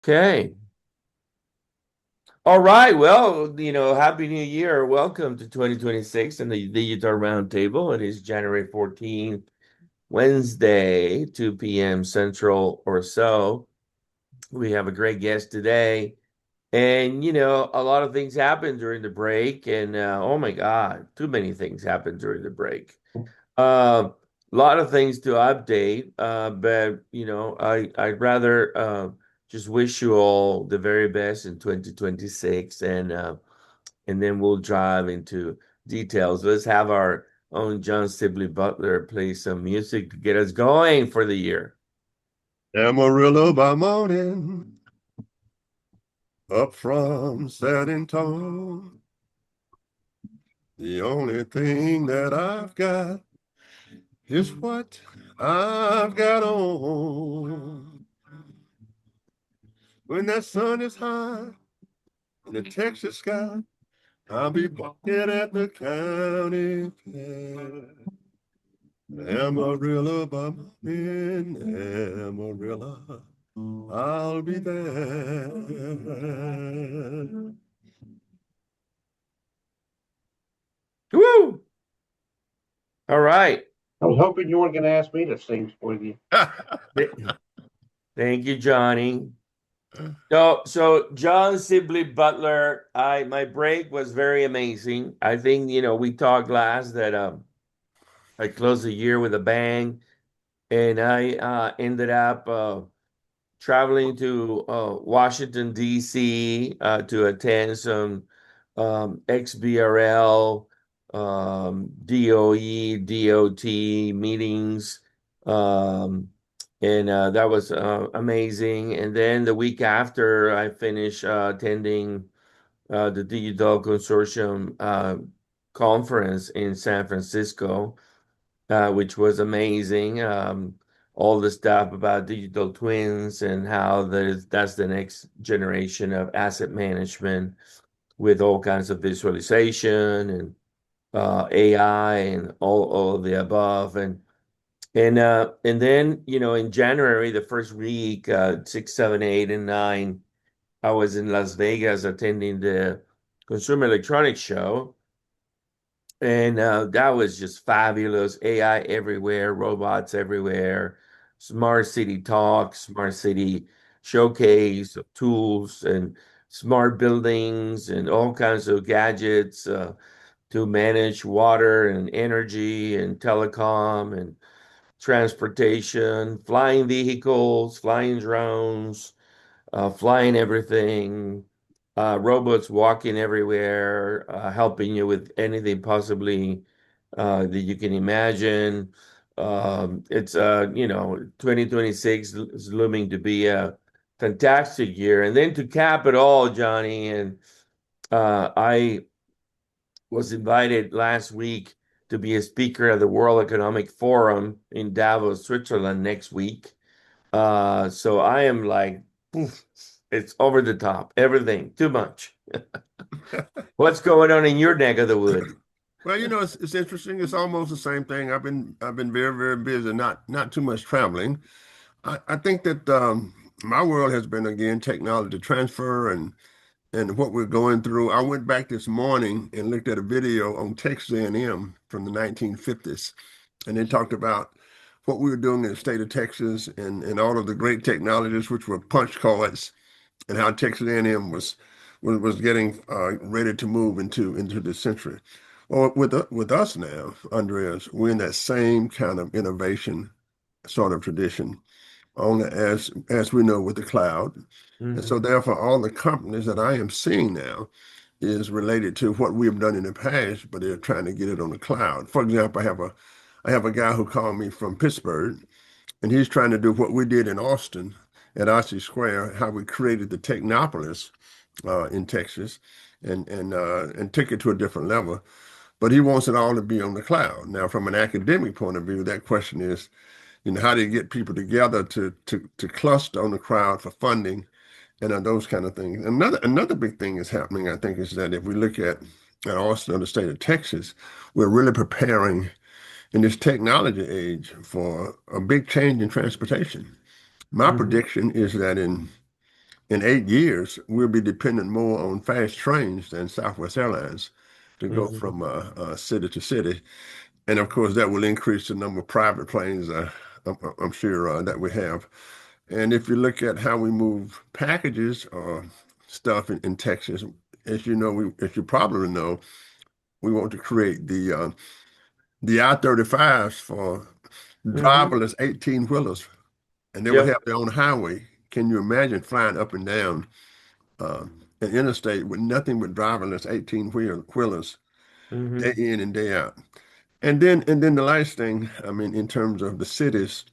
Okay. All right. Well, Happy New Year. Welcome to 2026 and the Digital Roundtable. It is January 14th, Wednesday, 2 p.m. Central or so. We have a great guest today. And, a lot of things happened during the break. And oh my God, too many things happened during the break. A lot of things to update, but I'd rather just wish you all the very best in 2026, and then we'll dive into details. Let's have our own John Sibley Butler play some music to get us going for the year. Amarillo by morning, up from setting tone. The only thing that I've got is what I've got on. When that sun is high in the Texas sky, I'll be walking at the county fair. Amarillo by morning, Amarillo, I'll be there. Woo! All right. I was hoping you weren't going to ask me to sing for you. Thank you, Johnny. So John Sibley Butler, I my break was very amazing. I think, we talked last that I closed the year with a bang, and I ended up traveling to Washington, D.C. To attend some XBRL, DOE, DOT meetings. Um, and that was amazing. And then the week after, I finished attending the Digital Consortium conference in San Francisco, which was amazing. All the stuff about digital twins and how that's the next generation of asset management with all kinds of visualization and AI and all of the above. And then, in January, the first week, 6, 7, 8, and 9, I was in Las Vegas attending the Consumer Electronics Show. And that was just fabulous. AI everywhere, robots everywhere, smart city talk, smart city showcase of tools and smart buildings and all kinds of gadgets to manage water and energy and telecom and transportation, flying vehicles, flying drones, flying everything, robots walking everywhere, helping you with anything possibly that you can imagine. It's 2026 is looming to be a fantastic year. And then to cap it all, Johnny, and I was invited last week to be a speaker at the World Economic Forum in Davos, Switzerland next week. So I am like, poof, it's over the top, everything, too much. What's going on in your neck of the wood? Well, it's interesting. It's almost the same thing. I've been very, very busy, not too much traveling. I think that my world has been again technology transfer and what we're going through. I went back this morning and looked at a video on Texas A&M from the 1950s, and they talked about what we were doing in the state of Texas and all of the great technologies, which were punch cards, and how Texas A&M was getting ready to move into this century. Well, with us now, Andreas, we're in that same kind of innovation sort of tradition, only as we know with the cloud. And so Mhm. therefore, all the companies that I am seeing now is related to what we've done in the past, but they're trying to get it on the cloud. For example, I have a guy who called me from Pittsburgh, and he's trying to do what we did in Austin at RC Square, how we created the Technopolis in Texas and took it to a different level. But he wants it all to be on the cloud. Now, from an academic point of view, that question is, how do you get people together to cluster on the crowd for funding and those kind of things. Another big thing is happening, I think, is that if we look at Austin or the state of Texas, we're really preparing in this technology age for a big change in transportation. My Mhm. prediction is that in in 8 years, we'll be dependent more on fast trains than Southwest Airlines to go Hmm. from city to city. And of course, that will increase the number of private planes, I'm sure, that we have. And if you look at how we move packages or stuff in Texas, as you know, as you probably know, we want to create the I-35s for Hmm. driverless 18-wheelers, and they would Yep. have their own highway. Can you imagine flying up and down an interstate with nothing but driverless 18-wheelers day Hmm. in and day out? And then the last thing, I mean, in terms of the cities,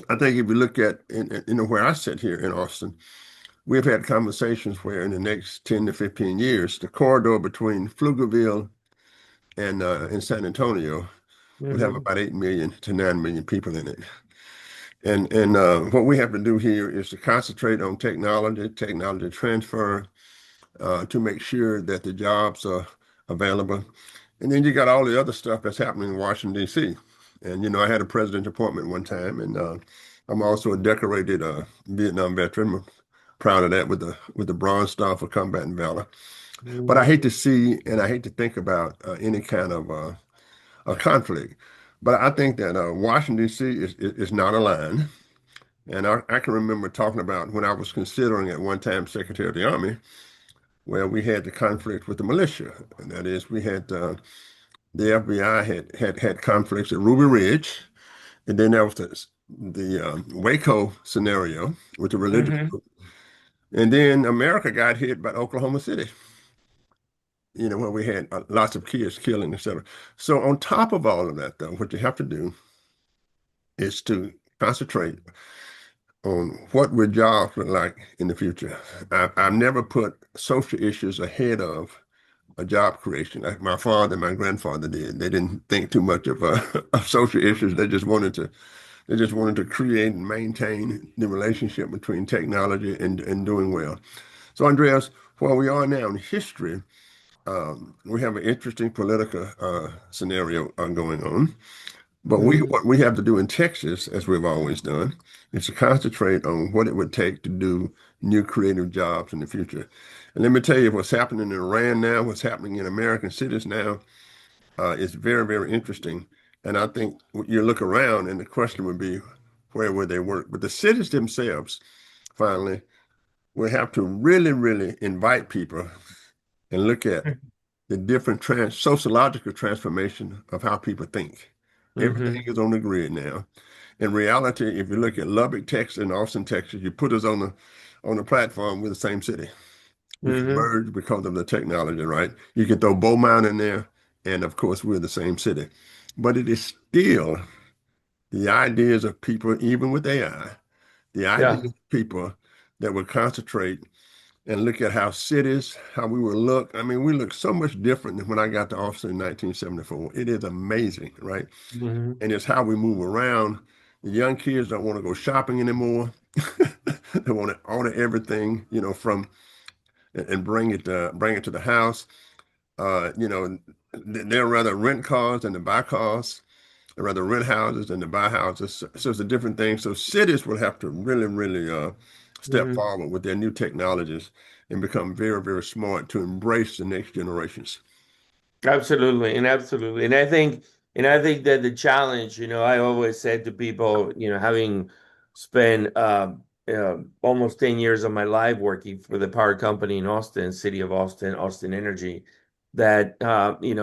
I think if you look at where I sit here in Austin, we've had conversations where in the next 10 to 15 years, the corridor between Pflugerville and San Antonio would have Hmm. about 8 million to 9 million people in it. And what we have to do here is to concentrate on technology transfer, to make sure that the jobs are available. And then you got all the other stuff that's happening in Washington, D.C. And, I had a president's appointment one time, and I'm also a decorated Vietnam veteran. I'm proud of that with the Bronze Star for combat and valor. But I Hmm. hate to see and I hate to think about any kind of a conflict. But I think that Washington, D.C. is not aligned. And I can remember talking about when I was considering at one time Secretary of the Army, where we had the conflict with the militia. And that is, we had the FBI had conflicts at Ruby Ridge, and then there was the Waco scenario with the religious Hmm. group. And then America got hit by Oklahoma City, where we had lots of kids killing, etc. So on top of all of that, though, what you have to do is to concentrate on what would jobs look like in the future. I've never put social issues ahead of a job creation like my father and my grandfather did. They didn't think too much of, of social issues. They just wanted to create and maintain the relationship between technology and doing well. So Andreas, where we are now in history, we have an interesting political scenario going on. But Hmm. what we have to do in Texas, as we've always done, is to concentrate on what it would take to do new creative jobs in the future. And let me tell you what's happening in Iran now, what's happening in American cities now, is very, very interesting. And I think you look around and the question would be, where would they work? But the cities themselves, finally, will have to really, really invite people and look at the different sociological transformation of how people think. Everything Hmm. is on the grid now. In reality, if you look at Lubbock, Texas, and Austin, Texas, you put us on the platform with the same city. We can Hmm. merge because of the technology, right? You can throw Beaumont in there, and of course, we're the same city. But it is still the ideas of people, even with AI, the Yeah. ideas of people that will concentrate and look at how cities, how we will look. I mean, we look so much different than when I got to Austin in 1974. It is amazing, right? Hmm. And it's how we move around. The young kids don't want to go shopping anymore. They want to order everything, from and bring it to the house. They'd rather rent cars than to buy cars. They'd rather rent houses than to buy houses. So it's a different thing. So cities will have to really, really step Hmm. forward with their new technologies and become very, very smart to embrace the next generations. Absolutely, and I think that the challenge, I always said to people, having spent almost 10 years of my life working for the power company in Austin, City of Austin, Austin Energy, that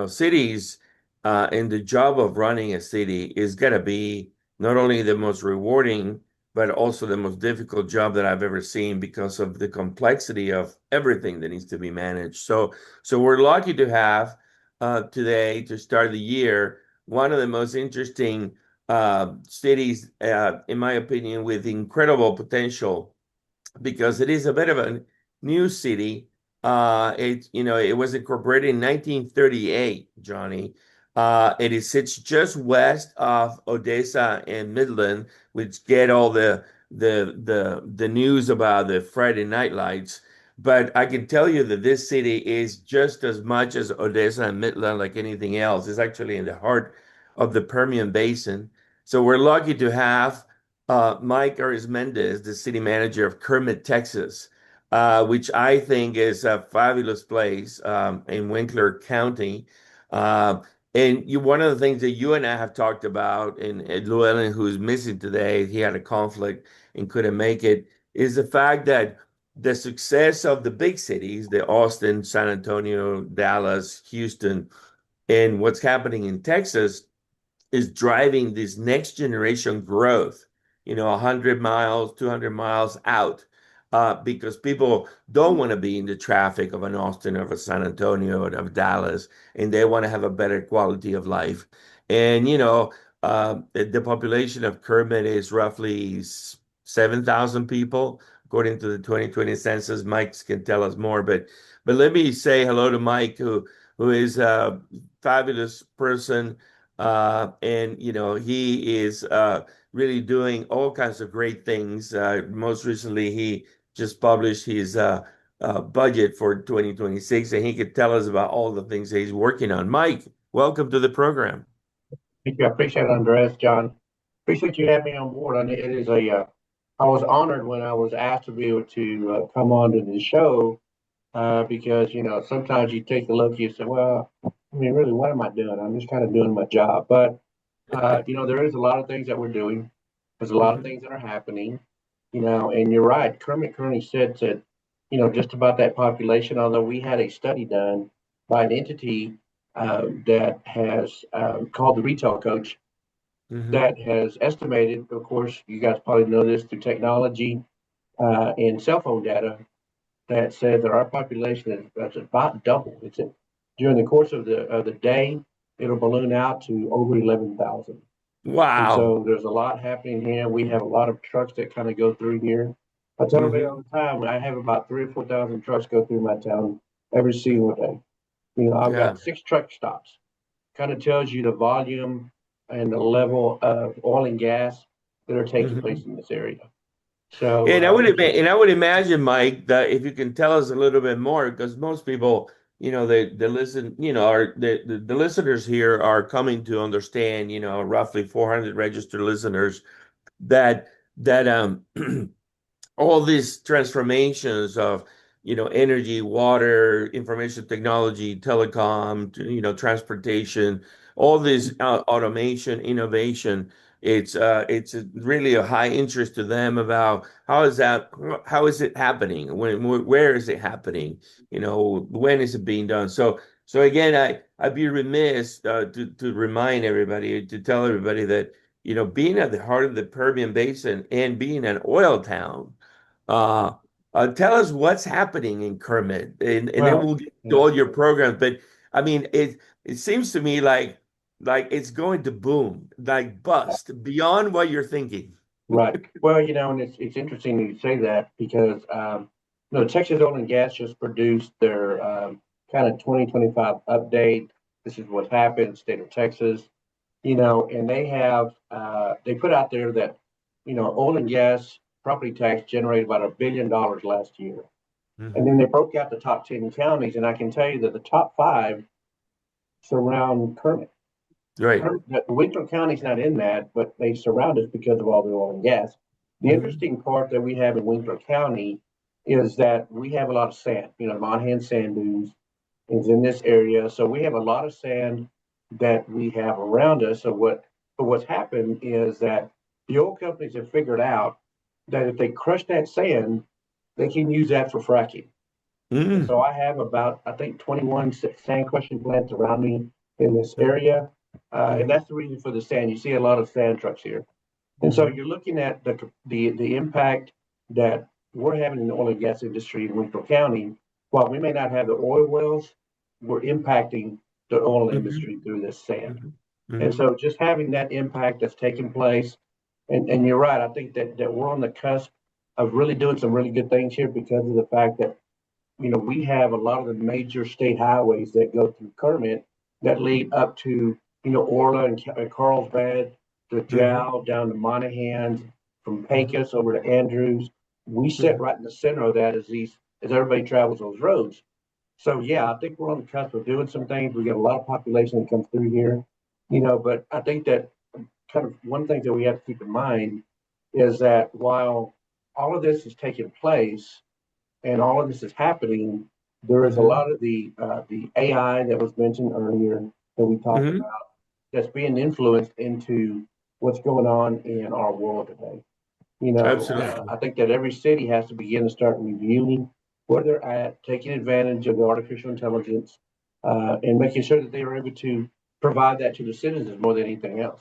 cities and the job of running a city is gonna be not only the most rewarding, but also the most difficult job that I've ever seen because of the complexity of everything that needs to be managed. So we're lucky to have today to start the year. One of the most interesting cities, in my opinion, with incredible potential because it is a bit of a new city. It was incorporated in 1938, Johnny. It sits just west of Odessa and Midland, which get all the news about the Friday night lights. But I can tell you that this city is just as much as Odessa and Midland like anything else. It's actually in the heart of the Permian Basin. So we're lucky to have Mike Arismendez, the city manager of Kermit, Texas. which I think is a fabulous place in Winkler County. Uh, one of the things that you and I have talked about, and Llewellyn, who's missing today, he had a conflict and couldn't make it, is the fact that the success of the big cities, the Austin, San Antonio, Dallas, Houston, and what's happening in Texas is driving this next generation growth, 100 miles, 200 miles out, because people don't want to be in the traffic of an Austin or of a San Antonio or of Dallas, and they want to have a better quality of life. And, the population of Kermit is roughly 7,000 people, according to the 2020 census. Mike can tell us more, but let me say hello to Mike, who is a fabulous person, and he is really doing all kinds of great things. Most recently, he just published his budget for 2026, and he could tell us about all the things that he's working on. Mike, welcome to the program. Thank you. I appreciate it, Andres, John. Appreciate you having me on board. I mean, it is I was honored when I was asked to be able to come on to the show because, sometimes you take a look, you say, well, I mean, really, what am I doing? I'm just kind of doing my job. But, there is a lot of things that we're doing. There's a lot of Mhm. things that are happening, and you're right. Kermit County said that, just about that population, although we had a study done by an entity that has called the Retail Coach Mhm. that has estimated, of course, you guys probably know this through technology and cell phone data, that says that our population is about double. During the course of the day, it'll balloon out to over 11,000. And Wow. so there's a lot happening here. We have a lot of trucks that kind of go through here. I tell everybody all Hmm. the time, I have about 3 or 4 thousand trucks go through my town every single day. I've Yeah. got 6 truck stops. Kind of tells you the volume and the level of oil and gas that are taking place Hmm. in this area. So And I would imagine, Mike, that if you can tell us a little bit more, because most people, they listen, are the listeners here are coming to understand, roughly 400 registered listeners that that all these transformations of energy, water, information technology, telecom, transportation, all this automation, innovation. It's really a high interest to them about how is it happening, where is it happening, when is it being done. So again, I'd be remiss to remind everybody, to tell everybody that being at the heart of the Permian Basin and being an oil town. Uh, Tell us what's happening in Kermit, and then well, we'll get to yeah. all your programs. But I mean, it seems to me like it's going to boom, like bust beyond what you're thinking. Right. Well, and it's interesting you say that because Texas Oil and Gas just produced their kind of 2025 update. This is what happened in the state of Texas. And they put out there that oil and gas property tax generated about $1 billion last year. And then Hmm. they broke out the top 10 counties, and I can tell you that the top five surround Kermit. Right. Winkler County's not in that, but they surround us because of all the oil and gas. The Hmm. interesting part that we have in Winkler County is that we have a lot of sand. Monahan sand dunes is in this area, so we have a lot of sand that we have around us. But what's happened is that the oil companies have figured out that if they crush that sand, they can use that for fracking. And Hmm. so I have about, I think, 21 sand crushing plants around me in this area. And Hmm. that's the reason for the sand. You see a lot of sand trucks here. And so Hmm. you're looking at the impact that we're having in the oil and gas industry in Winkler County. While we may not have the oil wells, we're impacting the oil Hmm. industry through this sand. Hmm. And Hmm. so just having that impact that's taking place, and you're right, I think that we're on the cusp of really doing some really good things here because of the fact that we have a lot of the major state highways that go through Kermit that lead up to, Orla and Carlsbad, to Hmm. Jow, down to Monahan, from Pecos over to Andrews. We sit Hmm. right in the center of that as everybody travels those roads. So yeah, I think we're on the cusp of doing some things. We get a lot of population that comes through here, but I think that kind of one thing that we have to keep in mind is that while all of this is taking place, and all of this is happening, there is a lot of the AI that was mentioned earlier that we talked Mm-hmm. about that's being influenced into what's going on in our world today. Absolutely. I think that every city has to begin to start reviewing where they're at, taking advantage of the artificial intelligence, and making sure that they are able to provide that to the citizens more than anything else.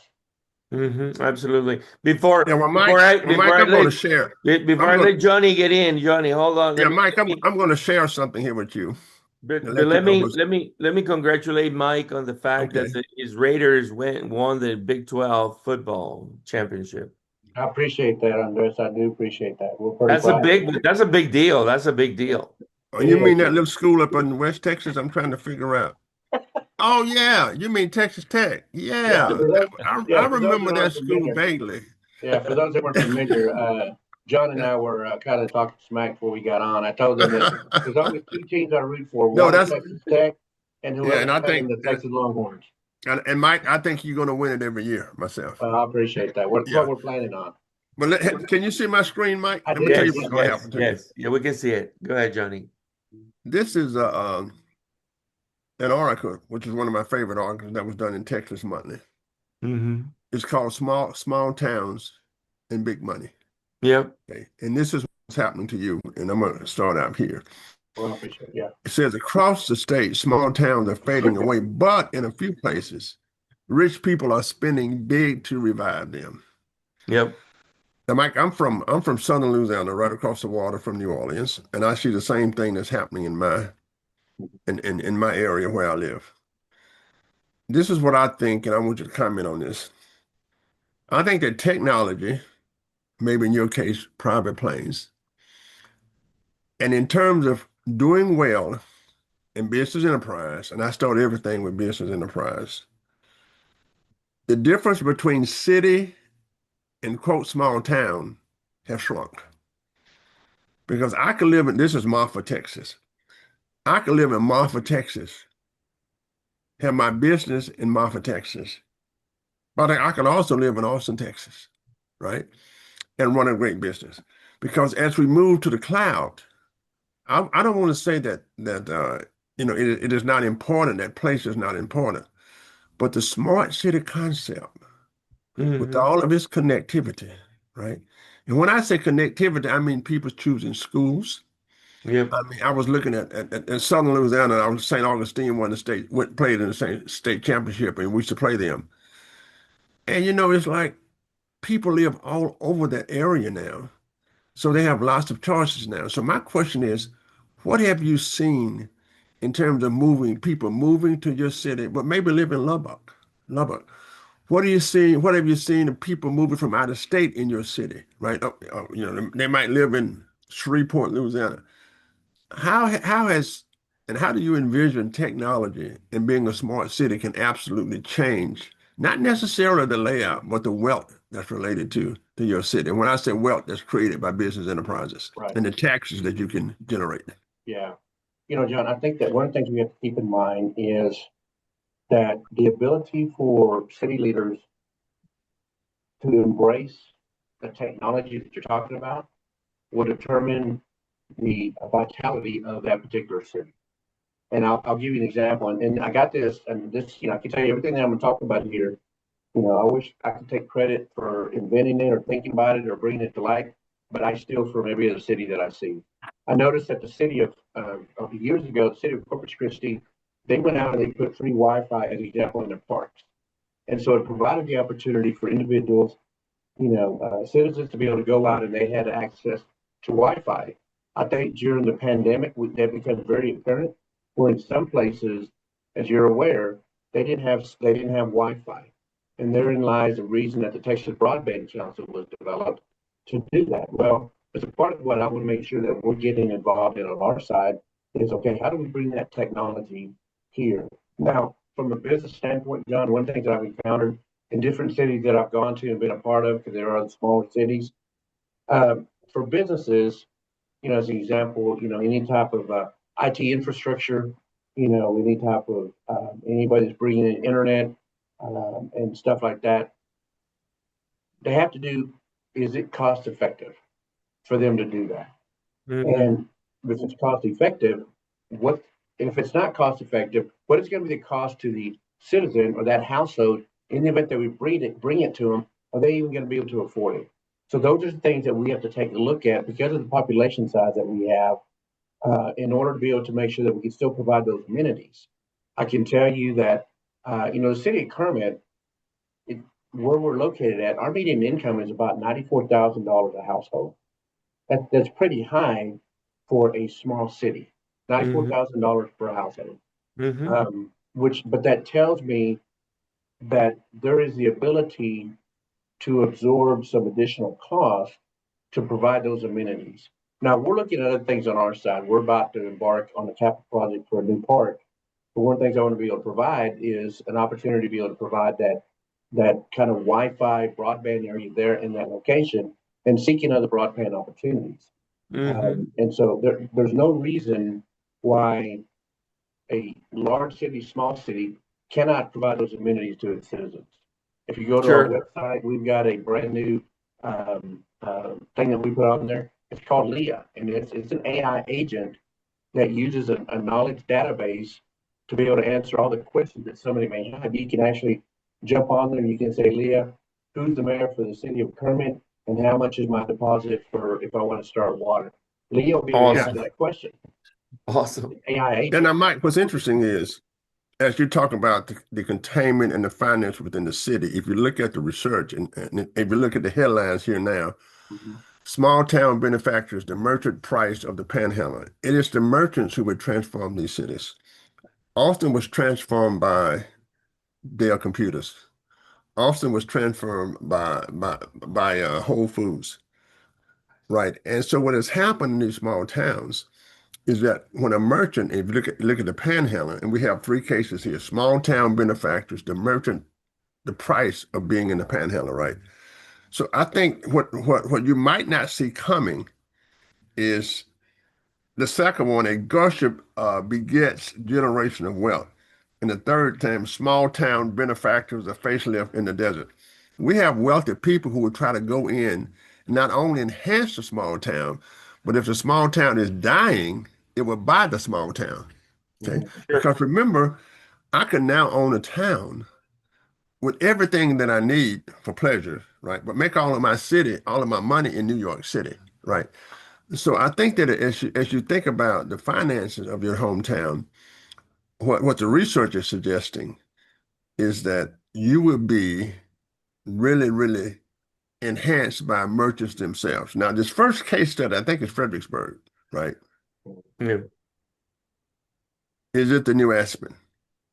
Absolutely. Yeah, well, Before Mike, I I'm going to let share. before I'm I going. let Johnny get in, Johnny, hold on. Yeah, Mike, I'm going to share something here with you and But let you know what's let me congratulate Mike on the fact that okay. his Raiders won the Big 12 football championship. I appreciate that, Andres. I do appreciate that. We're pretty proud of that. That's a big deal. That's a big deal. Oh, It you is. mean that little school up in West Texas? I'm trying to figure out. Oh yeah, you mean Texas Tech? Yeah, Yeah, for those, I for those remember that that aren't school familiar, vaguely. for those that weren't familiar, John and Yeah. I were kind of talking smack before we got on. I told them that there's always two teams I root for. No, One is that's Texas Tech, and yeah, and whoever's I playing think the Texas Longhorns. and Mike, I think you're going to win it every year myself. I appreciate that. That's what Yeah, we're planning on. but can you see my screen, Mike? I Let me tell you did. what's Yes. going to happen to you. Yeah, we can see it. Go ahead, Johnny. This is an article, which is one of my favorite articles that was done in Texas Monthly. Mm-hmm. It's called "Small Towns and Big Money." Yep. Okay, and this is what's happening to you. And I'm going to start out here. Well, I appreciate it. Yeah. It says across the state, small towns are fading away, but in a few places, rich people are spending big to revive them. Yep. Now, Mike, I'm from Southern Louisiana, right across the water from New Orleans, and I see the same thing that's happening in my area where I live. This is what I think, and I want you to comment on this. I think that technology, maybe in your case, private planes, and in terms of doing well in business enterprise, and I start everything with business enterprise, the difference between city and quote small town have shrunk. Because I could live in, this is Marfa, Texas. I could live in Marfa, Texas, have my business in Marfa, Texas, but I could also live in Austin, Texas, right? And run a great business. Because as we move to the cloud, I don't want to say that it is not important, that place is not important, but the smart city concept with Mm-hmm. all of its connectivity, right? And when I say connectivity, I mean people choosing schools. Yep. I mean, I was looking at Southern Louisiana. I was St. Augustine won the played in the state championship, and we used to play them. And it's like people live all over that area now, so they have lots of choices now. So my question is, what have you seen in terms of people moving to your city, but maybe live in Lubbock? Lubbock. What are you seeing? What have you seen of people moving from out of state in your city, right? They might live in Shreveport, Louisiana. How do you envision technology and being a smart city can absolutely change, not necessarily the layout, but the wealth that's related to your city? And when I say wealth, that's created by business enterprises Right. and the taxes that you can generate. Yeah. John, I think that one of the things we have to keep in mind is that the ability for city leaders to embrace the technology that you're talking about will determine the vitality of that particular city. And I'll give you an example. And I got this, and this, I can tell you everything that I'm going to talk about here. I wish I could take credit for inventing it or thinking about it or bringing it to light, but I steal from every other city that I see. I noticed that the city of years ago, the city of Corpus Christi, they went out and they put free Wi-Fi as an example in their parks. And so it provided the opportunity for individuals, citizens to be able to go out and they had access to Wi-Fi. I think during the pandemic, that became very apparent, where in some places, as you're aware, they didn't have Wi-Fi. And therein lies the reason that the Texas Broadband Council was developed to do that. Well, as a part of what I want to make sure that we're getting involved in on our side is, okay, how do we bring that technology here? Now, from a business standpoint, John, one thing that I've encountered in different cities that I've gone to and been a part of, because there are smaller cities, for businesses, as an example, any type of IT infrastructure, any type of anybody that's bringing in internet and stuff like that, they have to do, is it cost effective for them to do that? Mm-hmm. And if it's cost effective, what if it's not cost effective, what is going to be the cost to the citizen or that household in the event that we bring it to them? Are they even going to be able to afford it? So those are the things that we have to take a look at because of the population size that we have, in order to be able to make sure that we can still provide those amenities. I can tell you that, the city of Kermit, it, where we're located at, our median income is about $94,000 a household. That's pretty high for a small city. Mm-hmm. $94,000 per household. Mm-hmm. But that tells me that there is the ability to absorb some additional cost to provide those amenities. Now we're looking at other things on our side. We're about to embark on a capital project for a new park. But one of the things I want to be able to provide is an opportunity to be able to provide that kind of Wi-Fi broadband area there in that location and seeking other broadband opportunities. Mm-hmm. And so there's no reason why a large city, small city cannot provide those amenities to its citizens. If you go to our Sure. website, we've got a brand new thing that we put on there. It's called Leah, and it's an AI agent that uses a knowledge database to be able to answer all the questions that somebody may have. You can actually jump on there and you can say, Leah, who's the mayor for the city of Kermit, and how much is my deposit for if I want to start water? Leah will be able to Yeah. answer Awesome. that question. Awesome. AI And agent. now, Mike, what's interesting is, as you talk about the containment and the finance within the city, if you look at the research and if you look at the headlines here now, Mhm. small town benefactors, the merchant price of the panhandle. It is the merchants who would transform these cities. Austin was transformed by Dell Computers. Austin was transformed by Whole Foods, right? And so what has happened in these small towns is that when a merchant, if you look at the panhandle, and we have three cases here, small town benefactors, the merchant, the price of being in the panhandle, right? So I think what you might not see coming is the second one, a guship begets generation of wealth. And the third time, small town benefactors are facelift in the desert. We have wealthy people who would try to go in and not only enhance the small town, but if the small town is dying, it will buy the small town. Okay. Mhm. Sure. Because remember, I can now own a town with everything that I need for pleasure, right? But make all of my city, all of my money in New York City, right? So I think that as you think about the finances of your hometown, what the research is suggesting is that you will be really, really enhanced by merchants themselves. Now, this first case study, I think is Fredericksburg, right? Yeah. Is it the new Aspen?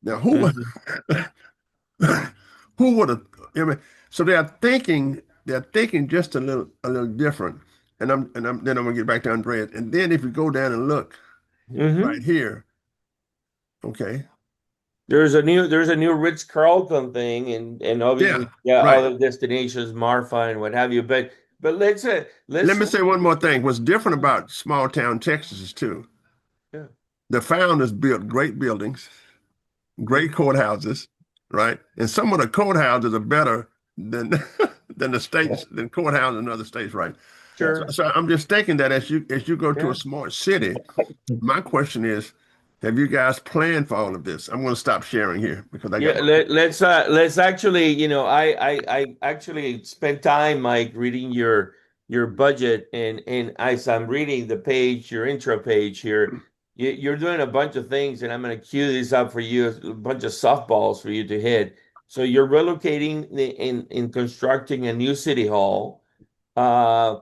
Now, who Mm-hmm. who would have? I mean, so they're thinking just a little different. And then I'm gonna get back to Andreas. And then if you go down and look Mm-hmm. right here, okay, There's a new Ritz Carlton thing, and yeah, obviously, yeah, right. other destinations, Marfa and what have you. But Let let's me say one more thing. What's different about small town Texas is too, yeah. the founders built great buildings, great Mm-hmm. courthouses, right? And some of the courthouses are better than than the Yeah. states, than courthouses in other states, right? Yeah. So I'm just thinking that as you go to a Yeah. smart city, my question is, have you guys planned for all of this? I'm going to stop sharing here because I got Yeah, my. let's actually, I actually spent time, Mike, reading your budget, and as I'm reading the page, your intro page here, you're doing a bunch of things, and I'm going to cue this up for you, a bunch of softballs for you to hit. So you're relocating in constructing a new city hall. Uh,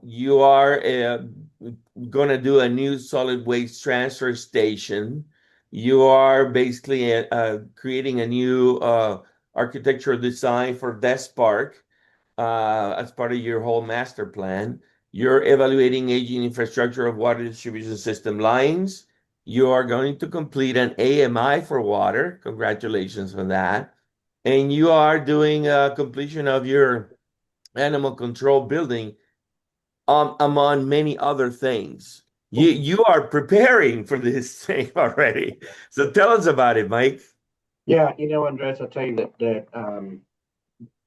you are going to do a new solid waste transfer station. You are basically creating a new architectural design for this park as part of your whole master plan. You're evaluating aging infrastructure of water distribution system lines. You are going to complete an AMI for water. Congratulations on that. And you are doing completion of your animal control building, among many other things. You are preparing for this thing already. So tell us about it, Mike. Yeah, Andres, I'll tell you that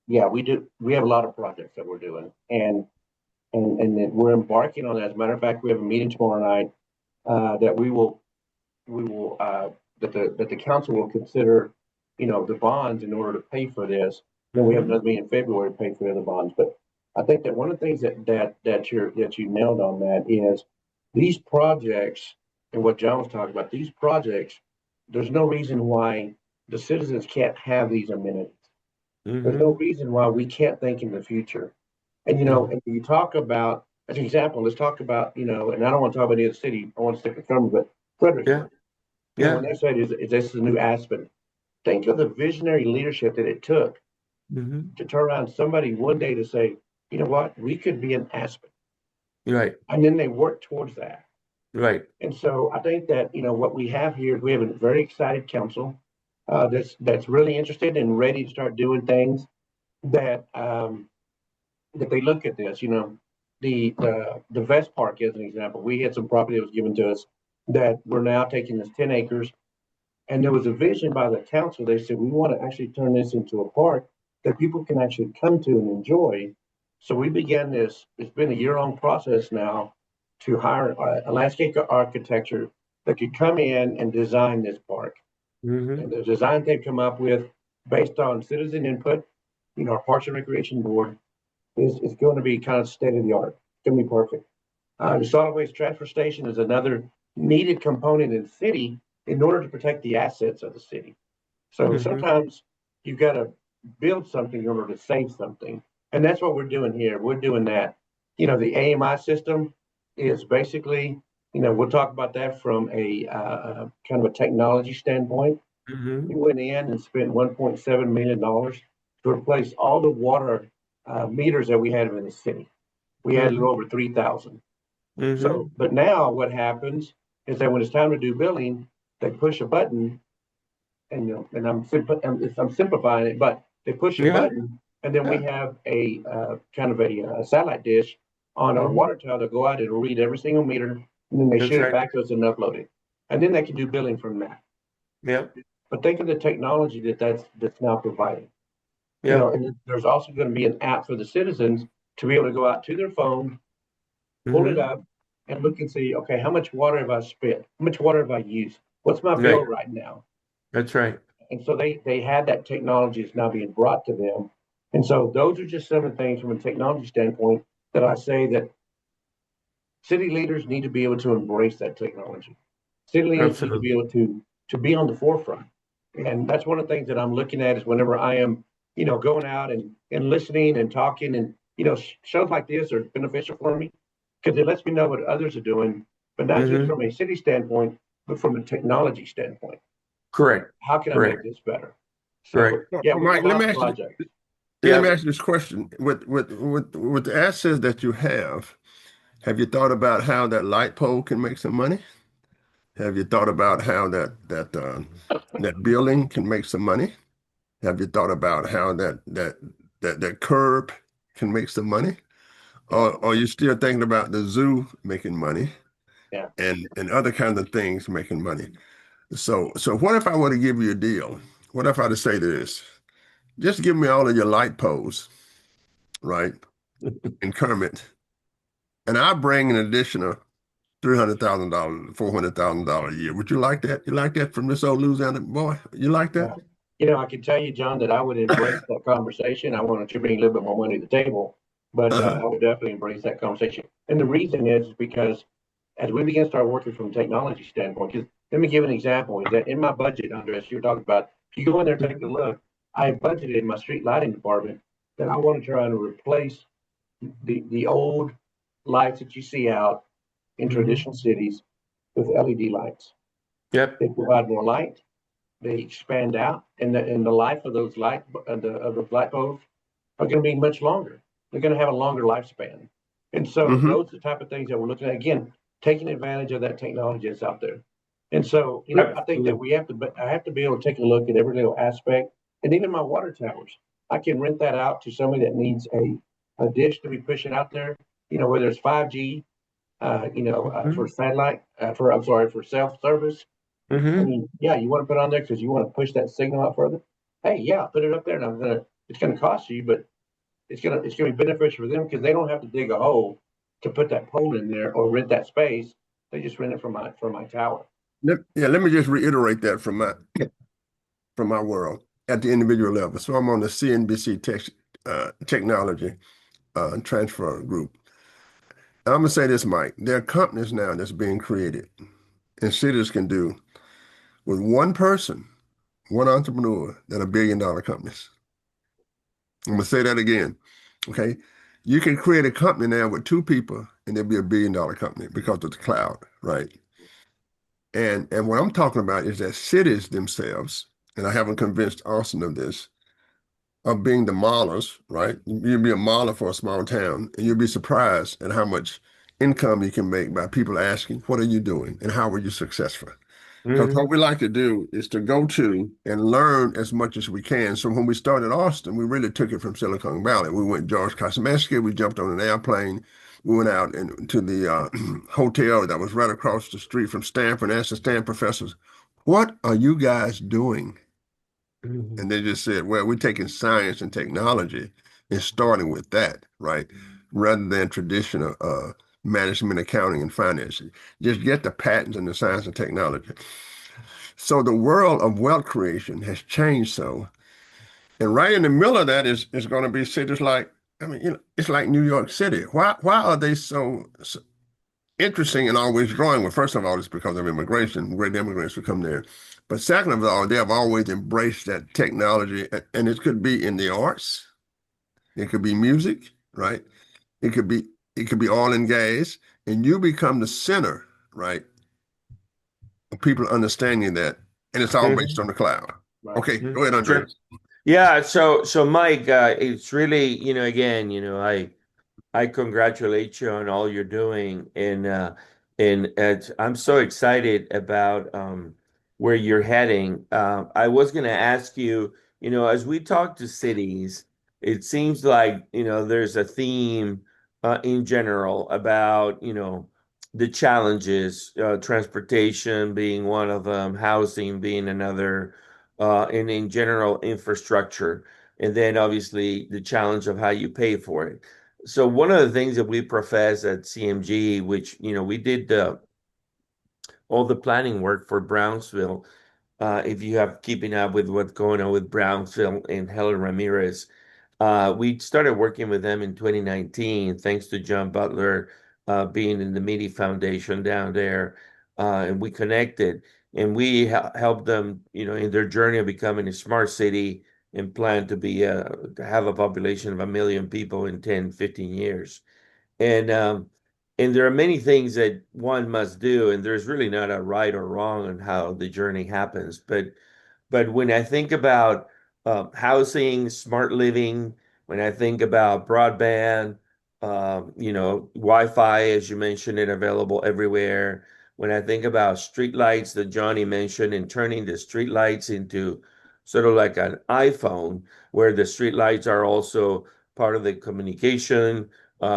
yeah, we do. We have a lot of projects that we're doing, and and that we're embarking on that. As a matter of fact, we have a meeting tomorrow night that we will that the council will consider, the bonds in order to pay for this. Then we have another meeting in February to pay for the other bonds. But I think that one of the things that you nailed on that is these projects and what John was talking about. These projects, there's no reason why the citizens can't have these amenities. There's no reason why we can't think in the future. And and you talk about, as an example, let's talk about, and I don't want to talk about any other city. I want to stick with Kermit, but Fredericksburg. Yeah. When they said is this is a new Aspen, think of the visionary leadership that it took to turn around somebody one day to say, you know what, we could be an Aspen. Right. And then they worked towards that. Right. And so I think that, what we have here is we have a very excited council that's really interested and ready to start doing things that that they look at this. The Vest Park as an example. We had some property that was given to us that we're now taking this 10 acres. And there was a vision by the council. They said, we want to actually turn this into a park that people can actually come to and enjoy. So we began this, it's been a year-long process now to hire a landscape architecture that could come in and design this park. And the design they've come up with based on citizen input, our Parks and Recreation Board is going to be kind of state of the art. It's going to be perfect. The solid waste transfer station is another needed component in the city in order to protect the assets of the city. So sometimes you've got to build something in order to save something. And that's what we're doing here. We're doing that. The AMI system is basically, we'll talk about that from a kind of a technology standpoint. We went in and spent $1.7 million to replace all the water meters that we had in the city. We had a little over 3,000. So, but now what happens is that when it's time to do billing, they push a button, and and I'm simplifying it, but they push a button, and then we have a kind of a satellite dish on our water tower to go out and read every single meter, and then they shoot it back to us and upload it, and then they can do billing from that. Yep. But think of the technology that's now provided. And there's also going to be an app for the citizens to be able to go out to their phone, pull it up, and look and see, okay, how much water have I spent? How much water have I used? What's my bill right now? That's right. And so they had that technology that's now being brought to them. And so those are just some of the things from a technology standpoint that I say that city leaders need to be able to embrace that technology. City leaders need to be able to be on the forefront. And that's one of the things that I'm looking at is whenever I am, going out and listening and talking and, shows like this are beneficial for me because it lets me know what others are doing, but not just from a city standpoint, but from a technology standpoint. Correct. How can I make this better? So, Correct. yeah, Mike, let me ask projects. let me ask you this question. With the assets that you have you thought about how that light pole can make some money? Have you thought about how that building can make some money? Have you thought about how that curb can make some money? Or are you still thinking about the zoo making money and other kinds of things making money? So what if I were to give you a deal? What if I to say this? Just give me all of your light poles, right? In Kermit, and I bring an additional $300,000, $400,000 a year. Would you like that? You like that from this old Louisiana boy? You like that? I can tell you, John, that I would embrace that conversation. I wanted to bring a little bit more money to the table, but I would definitely embrace that conversation. And the reason is because as we begin to start working from a technology standpoint, because let me give an example, is that in my budget, Andres, you're talking about, if you go in there and take a look, I budgeted in my street lighting department that I want to try and replace the old lights that you see out in traditional cities with LED lights. Yep. They provide more light. They expand out, and the life of those light bulbs are going to be much longer. They're going to have a longer lifespan, and so those are the type of things that we're looking at. Again, taking advantage of that technology that's out there, and so I think that I have to be able to take a look at every little aspect, and even my water towers. I can rent that out to somebody that needs a dish to be pushing out there. Whether it's 5G, for satellite, for self-service. I mean, yeah, you want to put on there because you want to push that signal out further. Hey, yeah, put it up there, and it's gonna cost you, but it's gonna be beneficial for them because they don't have to dig a hole to put that pole in there or rent that space. They just rent it from my tower. Let me just reiterate that from my world at the individual level. So I'm on the CNBC technology transfer group. I'm gonna say this, Mike. There are companies now that's being created, and cities can do with one person, one entrepreneur, that are billion-dollar companies. I'm gonna say that again. Okay. You can create a company now with two people and it'll be a billion-dollar company because of the cloud, right? And what I'm talking about is that cities themselves, and I haven't convinced Austin of this, are being the modelers, right? You'll be a modeler for a small town, and you'll be surprised at how much income you can make by people asking, what are you doing and how were you successful? Because Hmm. what we like to do is to go to and learn as much as we can. So when we started Austin, we really took it from Silicon Valley. We went George Kosmetsky, we jumped on an airplane, we went out to the hotel that was right across the street from Stanford, and asked the Stanford professors, what are you guys doing? Hmm. And they just said, well, we're taking science and technology and starting with that, right? Rather than traditional management, accounting, and finance. Just get the patents and the science and technology. So the world of wealth creation has changed so. And right in the middle of that is going to be cities like, I mean, it's like New York City. Why are they so interesting and always growing? Well, first of all, it's because of immigration. Great immigrants will come there. But second of all, they have always embraced that technology, and it could be in the arts, it could be music, right? It could be it could be oil and gas, and you become the center, right, of people understanding that, and it's all based Hmm. on the cloud. Right. Okay, go ahead, Sure. Andres. Yeah, so Mike, it's really, again, I congratulate you on all you're doing, and I'm so excited about where you're heading. I was going to ask you, as we talk to cities, it seems like there's a theme in general about the challenges, transportation being one of them, housing being another, and in general infrastructure, and then obviously the challenge of how you pay for it. So one of the things that we profess at CMG, which we did all the planning work for Brownsville. If you have keeping up with what's going on with Brownsville and Helen Ramirez, we started working with them in 2019, thanks to John Butler being in the Meady Foundation down there, and we connected and we helped them, in their journey of becoming a smart city and plan to have a population of 1 million people in 10, 15 years. And there are many things that one must do, and there's really not a right or wrong on how the journey happens. But when I think about housing, smart living, when I think about broadband, Wi-Fi, as you mentioned, it available everywhere. When I think about street lights that Johnny mentioned and turning the street lights into sort of like an iPhone, where the street lights are also part of the communication.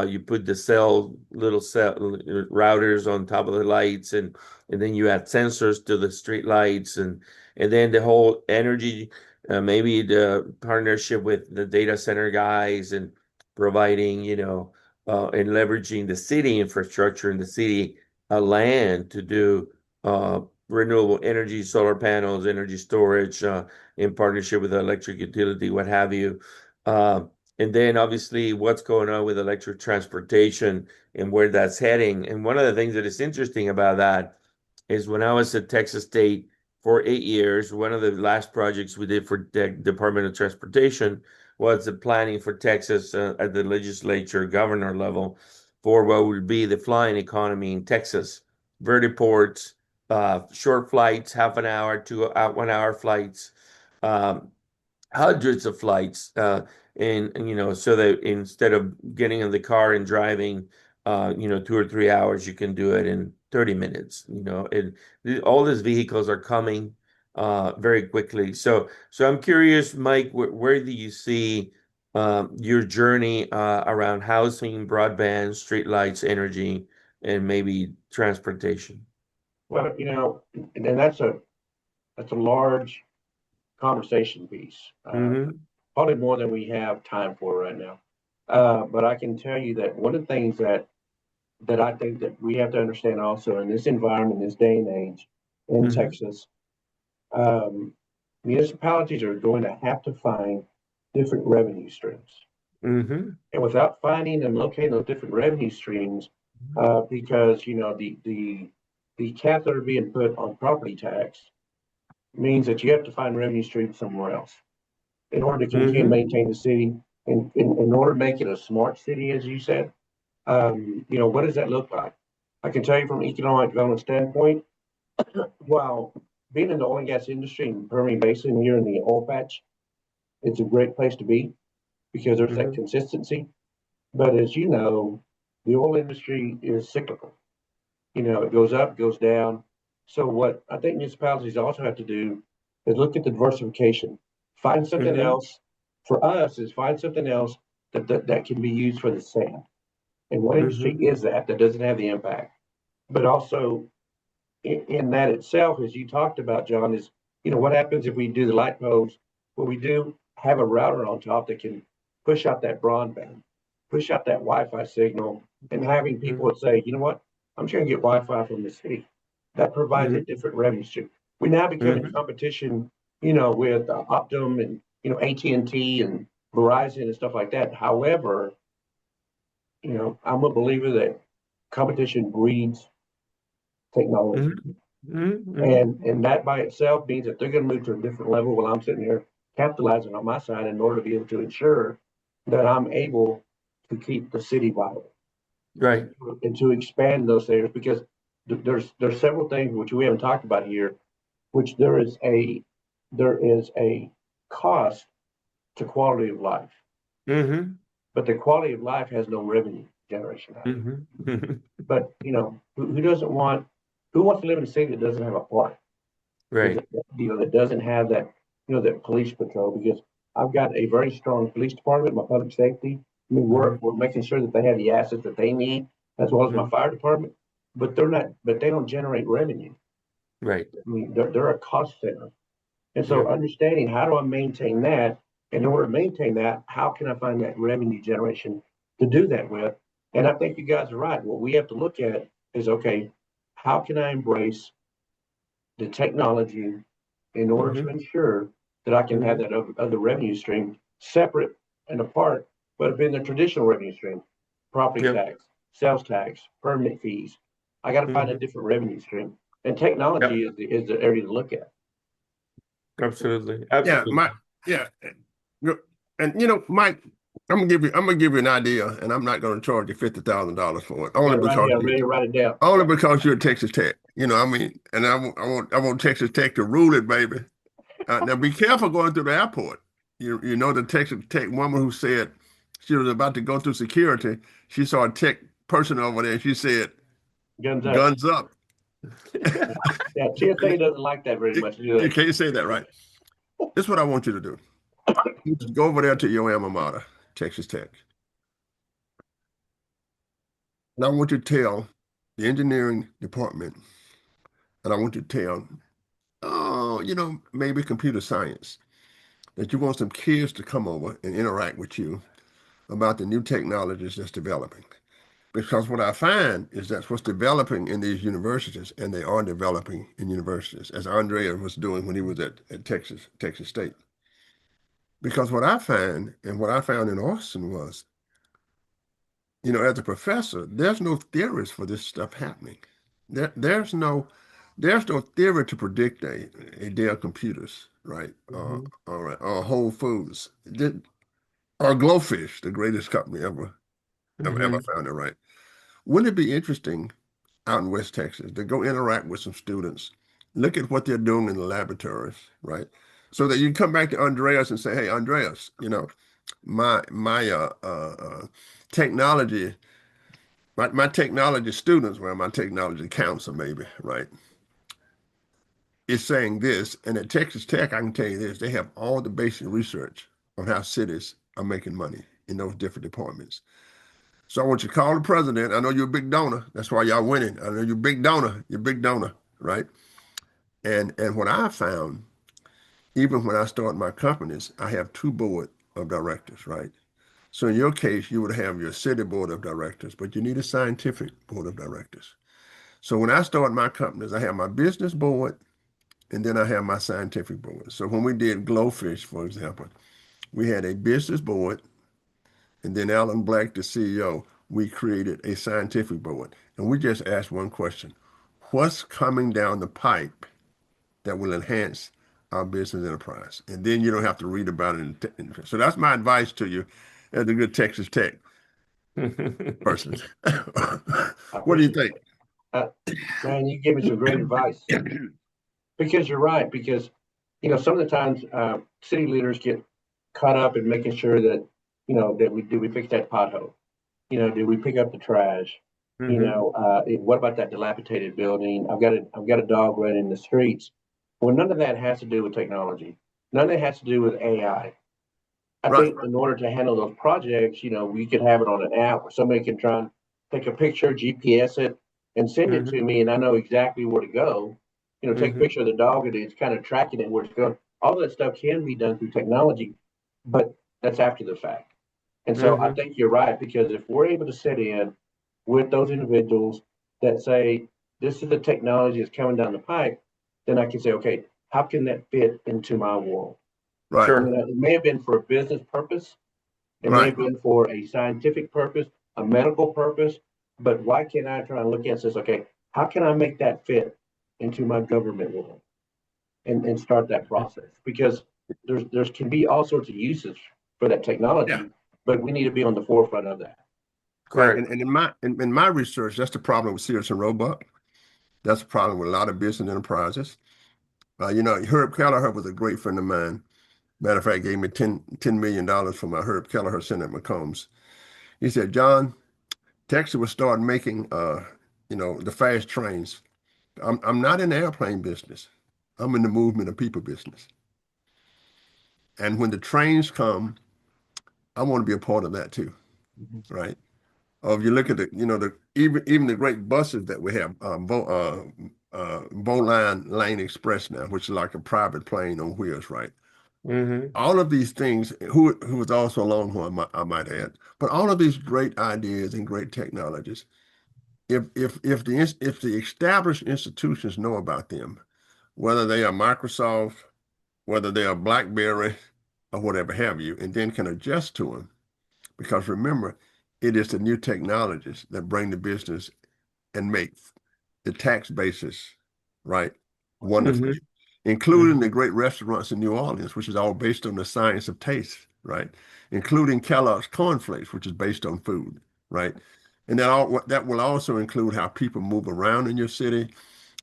You put the little cell routers on top of the lights, and then you add sensors to the street lights, and then the whole energy, maybe the partnership with the data center guys and providing, and leveraging the city infrastructure and the city land to do renewable energy, solar panels, energy storage, in partnership with the electric utility, what have you. Uh, and then obviously what's going on with electric transportation and where that's heading. And one of the things that is interesting about that is when I was at Texas State for 8 years, one of the last projects we did for the Department of Transportation was the planning for Texas at the legislature governor level for what would be the flying economy in Texas. Vertiports, short flights, half an hour to 1 hour flights, um, hundreds of flights, and so that instead of getting in the car and driving 2 or 3 hours, you can do it in 30 minutes. And all these vehicles are coming very quickly. So I'm curious, Mike, where do you see your journey around housing, broadband, streetlights, energy, and maybe transportation? Well, and that's a large conversation piece, Hmm. probably more than we have time for right now. But I can tell you that one of the things that that I think that we have to understand also in this environment, this day and age in Mhm. Texas, um, municipalities are going to have to find different revenue streams. Mhm. And without finding and locating those different revenue streams, because the cap that are being put on property tax means that you have to find revenue streams somewhere else in order to continue to Mhm. maintain the city. In order to make it a smart city, as you said, what does that look like? I can tell you from an economic development standpoint, while being in the oil and gas industry in the Permian Basin here in the oil patch, it's a great place to be because there's that Mhm. consistency. But as you know, the oil industry is cyclical. It goes up, goes down. So what I think municipalities also have to do is look at the diversification. Find something Mhm. else. For us, is find something else that can be used for the sand. And what industry Mhm. is that doesn't have the impact? But also in that itself, as you talked about, John, is what happens if we do the light poles? Well, we do have a router on top that can push out that broadband, push out that Wi-Fi signal, and having people Mhm. that say, you know what, I'm just going to get Wi-Fi from the city. That provides a Mhm. different revenue stream. We now become in Mhm. competition, with Optum and AT&T and Verizon and stuff like that. However, I'm a believer that competition breeds technology. Mhm. Mhm. And that by itself means that they're going to move to a different level while I'm sitting here capitalizing on my side in order to be able to ensure that I'm able to keep the city viable Right. and to expand those areas because there's several things which we haven't talked about here, which there is a cost to quality of life, Mhm. but the quality of life has no revenue generation out of it. Mhm. Mhm. But who doesn't want who wants to live in a city that doesn't have a park? Right. That doesn't have that that police patrol because I've got a very strong police department, my public safety. I mean, we're Mhm. we're making sure that they have the assets that they need as well as my Mhm. fire department, but they don't generate revenue. Right. I mean, they're a cost center, and so Yep. understanding how do I maintain that, in order to maintain that, how can I find that revenue generation to do that with? And I think you guys are right. What we have to look at is okay, how can I embrace the technology in order to Mhm. ensure that I can have Mhm. that other revenue stream separate and apart, but in the traditional revenue stream, property Yep. tax, sales tax, permit fees. I got to find a Mhm. different revenue stream, and Yep. technology is the area to look at. Absolutely. Yeah, Absolutely. yeah, and Mike, I'm gonna give you an idea, and I'm not gonna charge you $50,000 for it, I got it right here. I'm ready to write it down. only because you're at Texas Tech. I mean, and I want Texas Tech to rule it, baby. Now be careful going through the airport. You know the Texas Tech woman who said she was about to go through security. She saw a tech person over there, and she said, Guns up. "Guns up." Yeah, TSA doesn't like that very much, do You they? can't say that, right? This is what I want you to do. You just go over there to your alma mater, Texas Tech, and I want you to tell the engineering department, and I want you to tell, oh, maybe computer science, that you want some kids to come over and interact with you about the new technologies that's developing. Because what I find is that's what's developing in these universities, and they are developing in universities, as Andrea was doing when he was at Texas State. Because what I find and what I found in Austin was, as a professor, there's no theories for this stuff happening. There's no theory to predict a Dell computers, right? Mhm. All right, or Whole Foods, or Glowfish, the greatest company ever Mhm. found it, right? Wouldn't it be interesting out in West Texas to go interact with some students, look at what they're doing in the laboratories, right? So that you can come back to Andreas and say, "Hey, Andreas, my technology, my technology students, well, my technology council maybe, right, is saying this, and at Texas Tech, I can tell you this: they have all the basic research on how cities are making money in those different departments." So I want you to call the president. I know you're a big donor. That's why y'all winning. I know you're a big donor. You're a big donor, right? And what I found, even when I start my companies, I have two board of directors, right? So in your case, you would have your city board of directors, but you need a scientific board of directors. So when I started my companies, I have my business board and then I have my scientific board. So when we did Glowfish, for example, we had a business board and then Alan Black, the CEO, we created a scientific board. And we just asked one question. What's coming down the pipe that will enhance our business enterprise? And then you don't have to read about it. So that's my advice to you as a good Texas Tech person. I What do you appreciate think? that. Man, you give me some great advice because you're right. Because some of the times city leaders get caught up in making sure that that we fix that pothole. Did we pick up the trash? Hmm. What about that dilapidated building? I've got a dog running in the streets. Well, none of that has to do with technology. None of that has to do with AI. I Right. think in order to handle those projects, we could have it on an app where somebody can try and take a picture, GPS it, and send it to Hmm. me, and I know exactly where to go. Take a Hmm. picture of the dog and it's kind of tracking it where it's going. All that stuff can be done through technology, but that's after the fact. And so I Hmm. think you're right because if we're able to sit in with those individuals that say, this is the technology that's coming down the pipe, then I can say, okay, how can that fit into my world? Right. Sure. It may have been for a business purpose, it may Right. have been for a scientific purpose, a medical purpose, but why can't I try and look at it and say, okay, how can I make that fit into my government world and start that process? Because there's can be all sorts of uses for that Yeah. technology, but we need to be on the forefront of that. Right. Correct. And in my research, that's the problem with Sears and Roebuck. That's the problem with a lot of business enterprises. Herb Kelleher was a great friend of mine. Matter of fact, gave me $10 million for my Herb Kelleher Center at McCombs. He said, John, Texas will start making the fast trains. I'm not in the airplane business. I'm in the movement of people business. And when the trains come, I want to be a part of that too, Mhm. right? Or if you look at the even the great buses that we have, Bowline Lane Express now, which is like a private plane on wheels, right? Hmm. All of these things, who was also a Longhorn, I might add, but all of these great ideas and great technologies, if the established institutions know about them, whether they are Microsoft, whether they are BlackBerry, or whatever have you, and then can adjust to them, because remember, it is the new technologies that bring the business and make the tax basis, right, wonderful, Hmm. including the Hmm. great restaurants in New Orleans, which is all based on the science of taste, right? Including Kellogg's cornflakes, which is based on food, right? And that will also include how people move around in your city,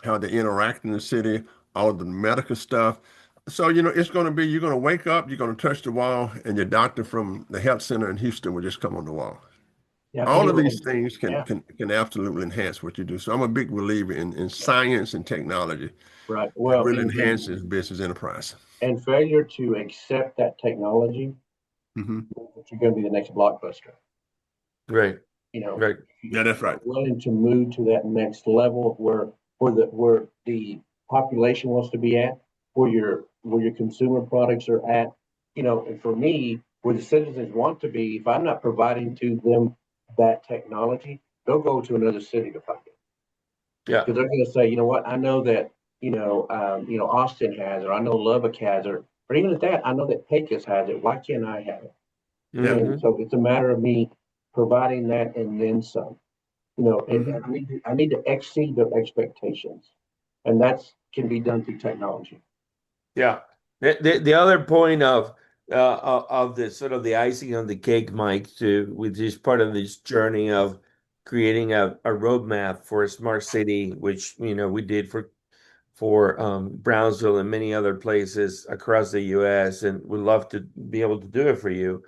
how they interact in the city, all of the medical stuff. So, it's going to be, you're going to wake up, you're going to touch the wall, and your doctor from the health center in Houston will just come on the wall. Yeah, All of these things can yeah, can can absolutely enhance what you do. So I'm a big believer in science and technology right. that Well, really enhances business enterprise. and failure to accept that technology, Hmm. you're going to be the next blockbuster. Right. You know, Right. Yeah, if that's you're right. not willing to move to that next level where the population wants to be at, where your consumer products are at, and for me, where the citizens want to be, if I'm not providing to them that technology, they'll go to another city to find it. Yeah. Because they're going to say, you know what, I know that, Austin has it, or I know Lubbock has it, or even at that, I know that Pecos has it. Why can't I have it? Yeah. And Hmm. so it's a matter of me providing that and then some. Hmm. And I need to exceed their expectations, and that's can be done through technology. Yeah. The other point of the sort of the icing on the cake, Mike, which is part of this journey of creating a roadmap for a smart city, which we did for Brownsville and many other places across the U.S. and would love to be able to do it for you.